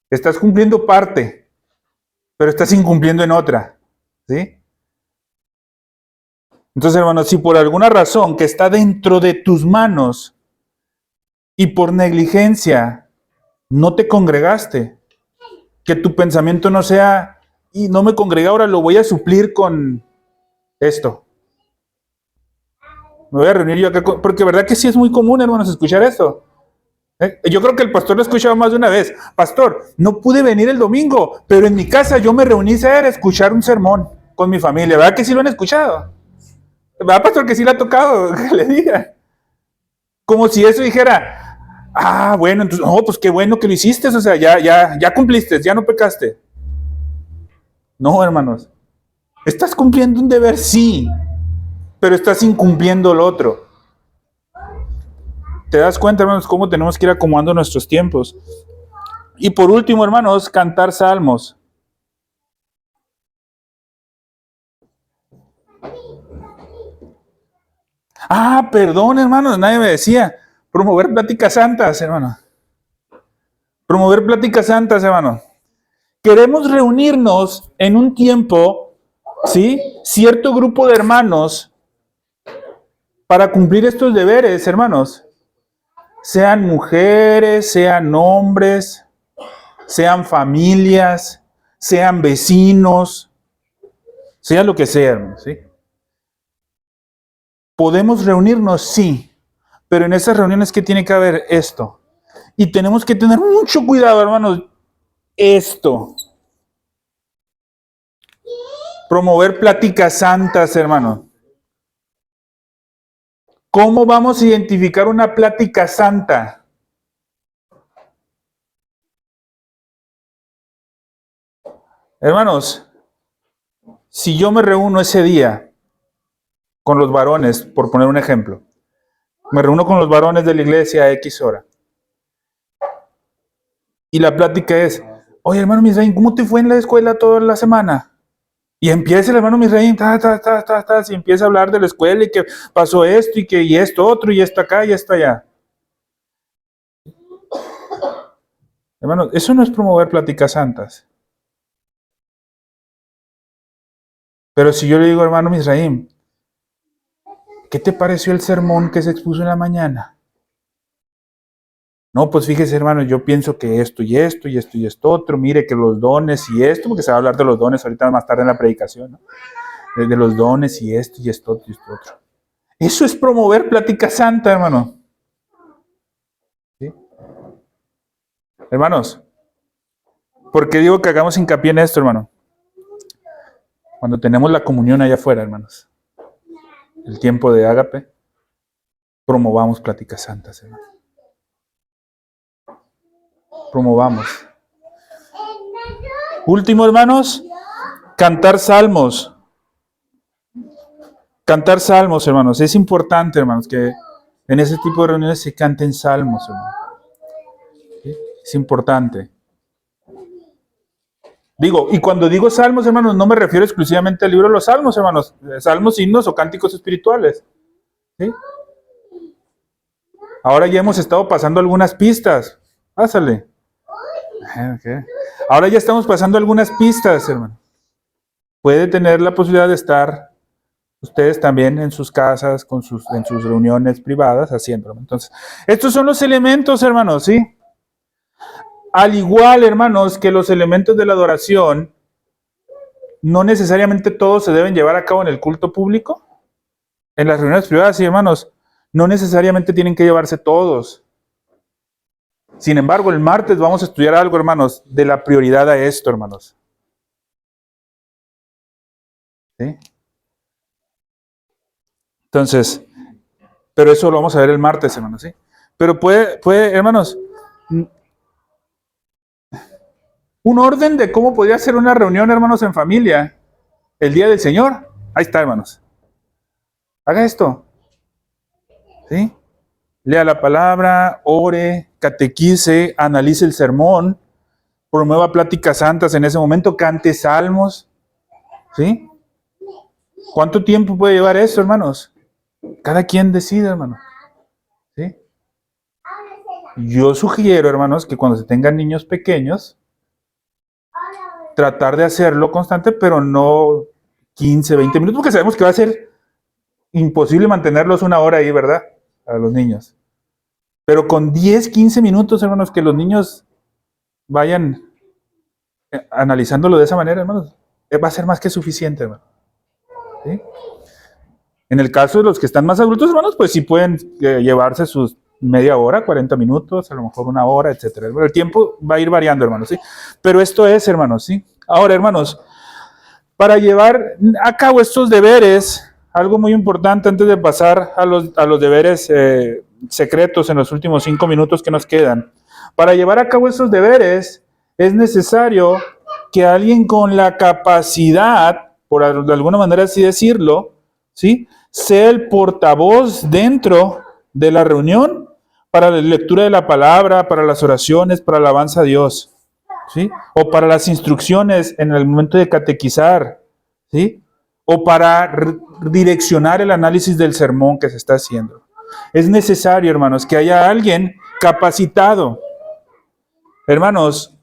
Estás cumpliendo parte, pero estás incumpliendo en otra, ¿sí? Entonces, hermanos, si por alguna razón que está dentro de tus manos y por negligencia no te congregaste, que tu pensamiento no sea, y no me congregué, ahora lo voy a suplir con esto. Me voy a reunir yo acá, porque verdad que sí es muy común, hermanos, escuchar esto. Yo creo que el pastor lo ha escuchado más de una vez. Pastor, no pude venir el domingo, pero en mi casa yo me reuní a escuchar un sermón con mi familia. ¿Verdad que sí lo han escuchado? ¿Verdad, pastor, que sí le ha tocado que le diga? Como si eso dijera, bueno, entonces, no, pues qué bueno que lo hiciste, o sea, ya cumpliste, ya no pecaste. No, hermanos. Estás cumpliendo un deber, sí, pero estás incumpliendo el otro. ¿Te das cuenta, hermanos, cómo tenemos que ir acomodando nuestros tiempos? Y por último, hermanos, cantar salmos. Perdón, hermanos, nadie me decía. Promover pláticas santas, hermano. Promover pláticas santas, hermano. Queremos reunirnos en un tiempo, ¿sí? Cierto grupo de hermanos para cumplir estos deberes, hermanos. Sean mujeres, sean hombres, sean familias, sean vecinos, sea lo que sea, hermanos, ¿sí? Podemos reunirnos, sí, pero en esas reuniones, ¿qué tiene que haber? Esto. Y tenemos que tener mucho cuidado, hermanos. Esto. Promover pláticas santas, hermano. ¿Cómo vamos a identificar una plática santa? Hermanos, si yo me reúno ese día con los varones, por poner un ejemplo, me reúno con los varones de la iglesia a X hora, Y la plática es, oye, hermano Misraín, ¿cómo te fue en la escuela toda la semana? Y empieza el hermano Misraín, y empieza a hablar de la escuela y que pasó esto y esto otro y esto acá y esto allá. Hermano, eso no es promover pláticas santas. Pero si yo le digo, hermano Misraín, ¿qué te pareció el sermón que se expuso en la mañana? No, pues fíjese, hermano, yo pienso que esto y esto y esto y esto otro, mire que los dones y esto, porque se va a hablar de los dones ahorita más tarde en la predicación, ¿no? De los dones y esto y esto y esto otro. Eso es promover plática santa, hermano. ¿Sí? Hermanos, ¿por qué digo que hagamos hincapié en esto, hermano? Cuando tenemos la comunión allá afuera, hermanos, el tiempo de ágape, promovamos pláticas santas, hermano. Promovamos. Último, hermanos, cantar salmos. Cantar salmos, hermanos. Es importante, hermanos, que en ese tipo de reuniones se canten salmos, hermanos. ¿Sí? Es importante. Digo, y cuando digo salmos, hermanos, no me refiero exclusivamente al libro de los salmos, hermanos. Salmos, himnos o cánticos espirituales. ¿Sí? Ahora ya hemos estado pasando algunas pistas. Pásale. Okay. Ahora ya estamos pasando algunas pistas, hermano. Puede tener la posibilidad de estar ustedes también en sus casas, en sus reuniones privadas, haciéndolo. Entonces, estos son los elementos, hermanos, ¿sí? Al igual, hermanos, que los elementos de la adoración, no necesariamente todos se deben llevar a cabo en el culto público. En las reuniones privadas, sí, hermanos, no necesariamente tienen que llevarse todos. Sin embargo, el martes vamos a estudiar algo, hermanos, de la prioridad a esto, hermanos. ¿Sí? Entonces, pero eso lo vamos a ver el martes, hermanos, ¿sí? Pero puede, hermanos, un orden de cómo podría ser una reunión, hermanos, en familia, el día del Señor. Ahí está, hermanos. Haga esto. ¿Sí? Lea la palabra, ore, catequice, analice el sermón, promueva pláticas santas en ese momento, cante salmos. ¿Sí? ¿Cuánto tiempo puede llevar eso, hermanos? Cada quien decide, hermano. ¿Sí? Yo sugiero, hermanos, que cuando se tengan niños pequeños, tratar de hacerlo constante, pero no 15, 20 minutos, porque sabemos que va a ser imposible mantenerlos una hora ahí, ¿verdad? A los niños. Pero con 10, 15 minutos, hermanos, que los niños vayan analizándolo de esa manera, hermanos, va a ser más que suficiente, hermano. ¿Sí? En el caso de los que están más adultos, hermanos, pues sí pueden llevarse sus media hora, 40 minutos, a lo mejor una hora, etcétera. El tiempo va a ir variando, hermanos, ¿sí? Pero esto es, hermanos, ¿sí? Ahora, hermanos, para llevar a cabo estos deberes, algo muy importante antes de pasar a los deberes secretos en los últimos 5 minutos que nos quedan. Para llevar a cabo estos deberes, es necesario que alguien con la capacidad, por de alguna manera así decirlo, ¿sí?, sea el portavoz dentro de la reunión para la lectura de la palabra, para las oraciones, para la alabanza a Dios, ¿sí?, o para las instrucciones en el momento de catequizar, ¿sí?, o para direccionar el análisis del sermón que se está haciendo. Es necesario, hermanos, que haya alguien capacitado. Hermanos,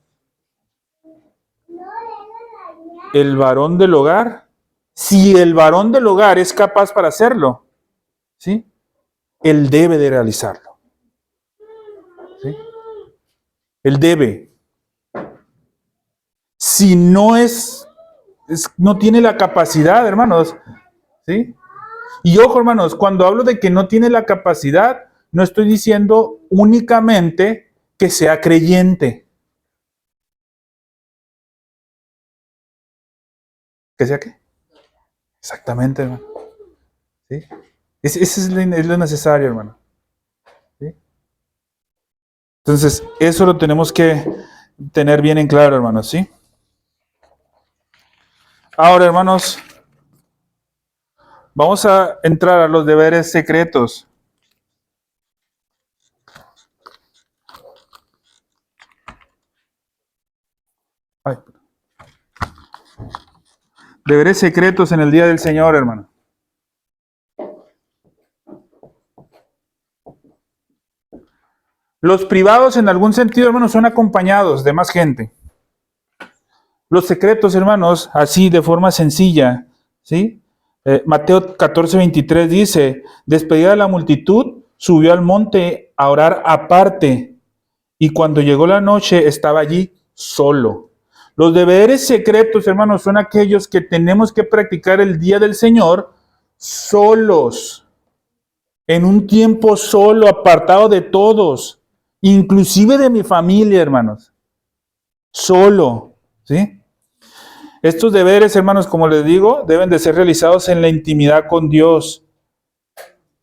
el varón del hogar, si el varón del hogar es capaz para hacerlo, ¿sí?, él debe de realizarlo. ¿Sí? Él debe. Si no no tiene la capacidad, hermanos, ¿sí? Y ojo, hermanos, cuando hablo de que no tiene la capacidad, no estoy diciendo únicamente que sea creyente. ¿Que sea qué? Exactamente, hermano. ¿Sí? Eso es lo necesario, hermano. ¿Sí? Entonces, eso lo tenemos que tener bien en claro, hermanos, ¿sí? Ahora, hermanos, vamos a entrar a los deberes secretos. Ay, deberes secretos en el día del Señor, hermano. Los privados, en algún sentido, hermanos, son acompañados de más gente. Los secretos, hermanos, así de forma sencilla, ¿sí? Mateo 14:23 dice, despedida de la multitud, subió al monte a orar aparte, y cuando llegó la noche estaba allí solo. Los deberes secretos, hermanos, son aquellos que tenemos que practicar el día del Señor solos, en un tiempo solo, apartado de todos, inclusive de mi familia, hermanos. Solo, ¿sí? Estos deberes, hermanos, como les digo, deben de ser realizados en la intimidad con Dios.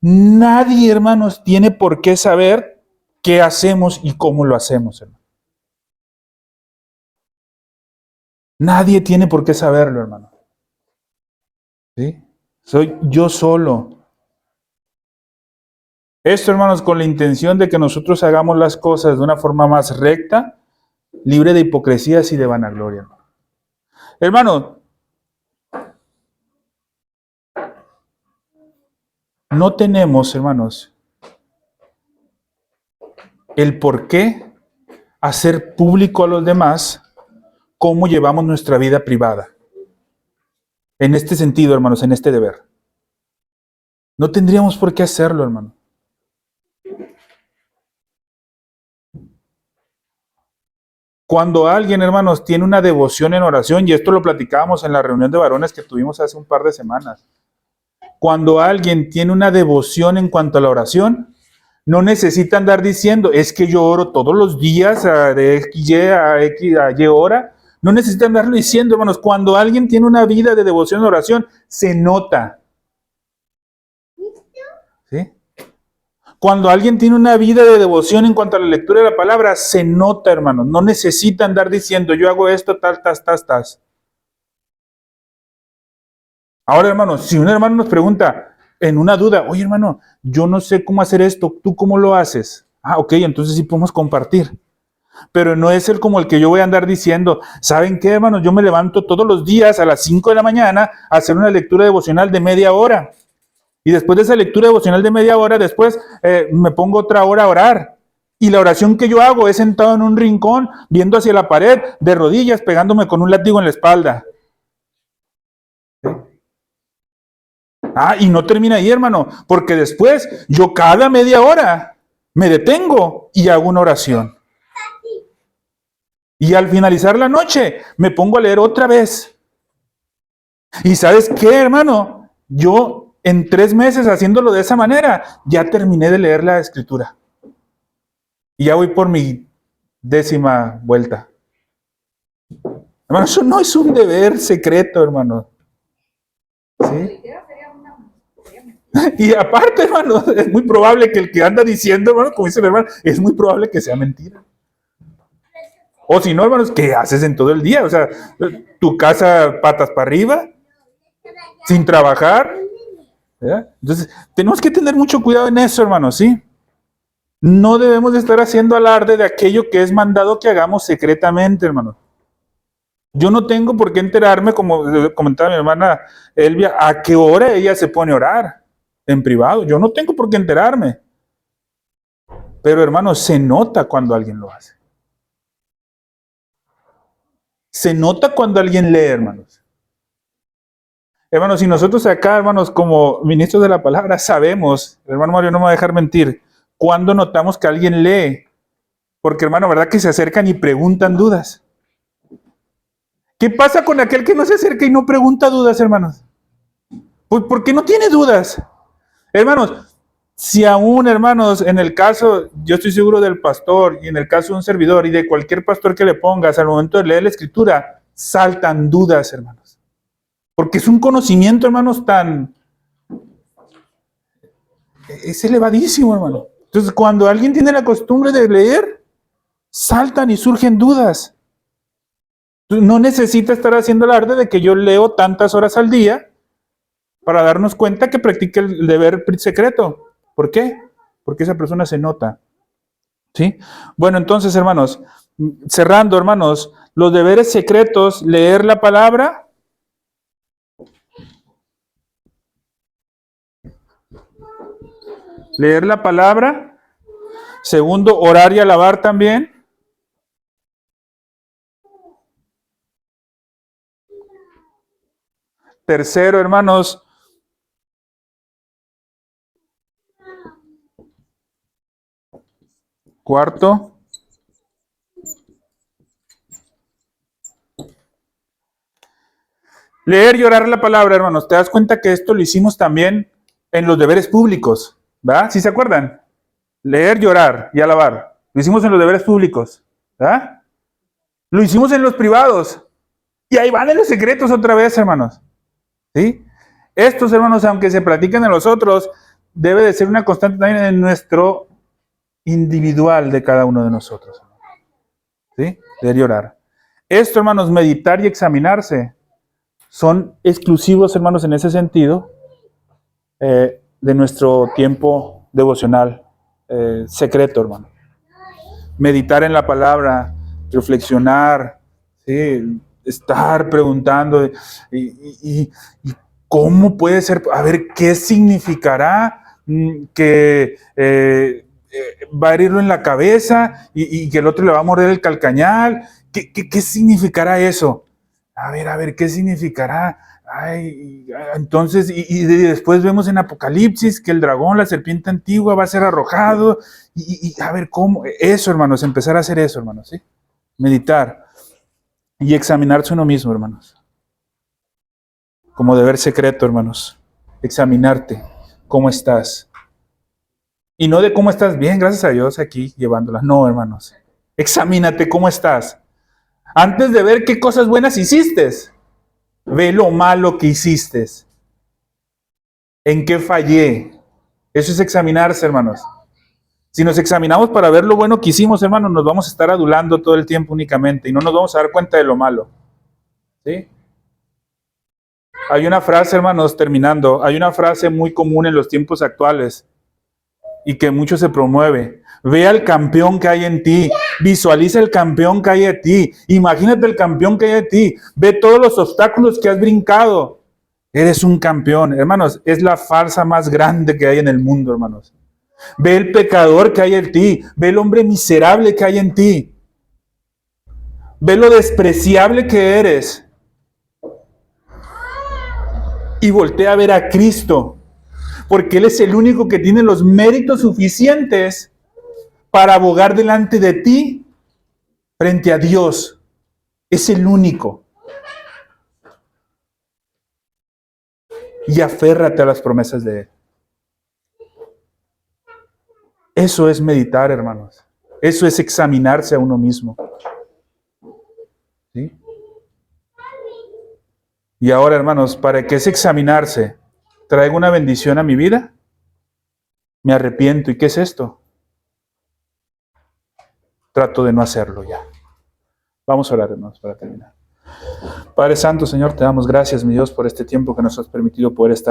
Nadie, hermanos, tiene por qué saber qué hacemos y cómo lo hacemos, hermano. Nadie tiene por qué saberlo, hermano. ¿Sí? Soy yo solo. Esto, hermanos, con la intención de que nosotros hagamos las cosas de una forma más recta, libre de hipocresías y de vanagloria. Hermano, no tenemos, hermanos, el por qué hacer público a los demás cómo llevamos nuestra vida privada. En este sentido, hermanos, en este deber. No tendríamos por qué hacerlo, hermano. Cuando alguien, hermanos, tiene una devoción en oración, y esto lo platicábamos en la reunión de varones que tuvimos hace un par de semanas, cuando alguien tiene una devoción en cuanto a la oración, no necesita andar diciendo, es que yo oro todos los días de X, a Y hora. No necesita andarlo diciendo, hermanos. Cuando alguien tiene una vida de devoción en oración, se nota. ¿Sí? Cuando alguien tiene una vida de devoción en cuanto a la lectura de la palabra, se nota, hermanos. No necesita andar diciendo, yo hago esto, tal. Ahora, hermanos, si un hermano nos pregunta en una duda, oye, hermano, yo no sé cómo hacer esto, ¿tú cómo lo haces? Ah, ok, entonces sí podemos compartir. Pero no es como el que yo voy a andar diciendo, ¿saben qué, hermanos? Yo me levanto todos los días a las 5 de la mañana a hacer una lectura devocional de media hora. Y después de esa lectura devocional de media hora, después me pongo otra hora a orar. Y la oración que yo hago es sentado en un rincón, viendo hacia la pared, de rodillas, pegándome con un látigo en la espalda. Ah, y no termina ahí, hermano, porque después yo cada media hora me detengo y hago una oración. Y al finalizar la noche me pongo a leer otra vez. ¿Y sabes qué, hermano? Yo en 3 meses haciéndolo de esa manera, ya terminé de leer la escritura. Y ya voy por mi 10ª vuelta. Hermano, eso no es un deber secreto, hermano. ¿Sí? Y aparte, hermano, es muy probable que el que anda diciendo, hermano, como dice el hermano, es muy probable que sea mentira. O si no, hermanos, ¿qué haces en todo el día? O sea, tu casa patas para arriba, sin trabajar. ¿Ya? Entonces, tenemos que tener mucho cuidado en eso, hermanos, ¿sí? No debemos de estar haciendo alarde de aquello que es mandado que hagamos secretamente, hermanos. Yo no tengo por qué enterarme, como comentaba mi hermana Elvia, a qué hora ella se pone a orar en privado. Yo no tengo por qué enterarme. Pero, hermanos, se nota cuando alguien lo hace. Se nota cuando alguien lee, hermanos. Hermanos, si nosotros acá, hermanos, como ministros de la palabra, sabemos, el hermano Mario no me va a dejar mentir, cuando notamos que alguien lee. Porque, hermano, ¿verdad que se acercan y preguntan dudas? ¿Qué pasa con aquel que no se acerca y no pregunta dudas, hermanos? Pues porque no tiene dudas. Hermanos, si aún, hermanos, en el caso, yo estoy seguro del pastor y en el caso de un servidor y de cualquier pastor que le pongas al momento de leer la escritura, saltan dudas, hermanos. Porque es un conocimiento, hermanos, es elevadísimo, hermano. Entonces, cuando alguien tiene la costumbre de leer, saltan y surgen dudas. No necesita estar haciendo alarde de que yo leo tantas horas al día para darnos cuenta que practica el deber secreto. ¿Por qué? Porque esa persona se nota. ¿Sí? Bueno, entonces, hermanos, cerrando, hermanos, Los deberes secretos, leer la palabra. Leer la palabra. Segundo, orar y alabar también. Tercero, hermanos, cuarto, leer y orar la palabra, hermanos. Te das cuenta que esto lo hicimos también en los deberes públicos, ¿verdad? ¿Sí se acuerdan? Leer, llorar y alabar. Lo hicimos en los deberes públicos, ¿verdad? Lo hicimos en los privados. Y ahí van en los secretos otra vez, hermanos. ¿Sí? Estos, hermanos, aunque se practiquen en los otros, debe de ser una constante también en nuestro individual de cada uno de nosotros. ¿Sí? Leer y orar. Esto, hermanos, meditar y examinarse, son exclusivos, hermanos, en ese sentido, de nuestro tiempo devocional secreto, hermano. Meditar en la palabra, reflexionar, ¿sí? Estar preguntando, y ¿cómo puede ser? A ver, ¿qué significará que va a herirlo en la cabeza y que el otro le va a morder el calcañal? ¿Qué significará eso? A ver, ¿qué significará? Ay, entonces, y después vemos en Apocalipsis que el dragón, la serpiente antigua, va a ser arrojado. Y a ver, ¿cómo? Eso, hermanos, empezar a hacer eso, hermanos, ¿sí? Meditar y examinarse uno mismo, hermanos. Como deber secreto, hermanos. Examinarte. ¿Cómo estás? Y no de cómo estás bien, gracias a Dios, aquí llevándolas. No, hermanos. Examínate cómo estás. Antes de ver qué cosas buenas hiciste, ve lo malo que hiciste. ¿En qué fallé? Eso es examinarse, hermanos. Si nos examinamos para ver lo bueno que hicimos, hermanos, nos vamos a estar adulando todo el tiempo únicamente y no nos vamos a dar cuenta de lo malo. ¿Sí? Hay una frase, hermanos, terminando, hay una frase muy común en los tiempos actuales y que mucho se promueve. Ve al campeón que hay en ti, visualiza el campeón que hay en ti, imagínate el campeón que hay en ti, ve todos los obstáculos que has brincado. Eres un campeón, hermanos, es la farsa más grande que hay en el mundo, hermanos. Ve el pecador que hay en ti, ve el hombre miserable que hay en ti, ve lo despreciable que eres y voltea a ver a Cristo, porque Él es el único que tiene los méritos suficientes para abogar delante de ti frente a Dios. Es el único. Y aférrate a las promesas de Él. Eso es meditar, hermanos. Eso es examinarse a uno mismo. ¿Sí? Y ahora, hermanos, ¿para qué es examinarse? ¿Traigo una bendición a mi vida? Me arrepiento. ¿Y qué es esto? Trato de no hacerlo ya. Vamos a orar, hermanos, para terminar. Padre Santo, Señor, te damos gracias, mi Dios, por este tiempo que nos has permitido poder estar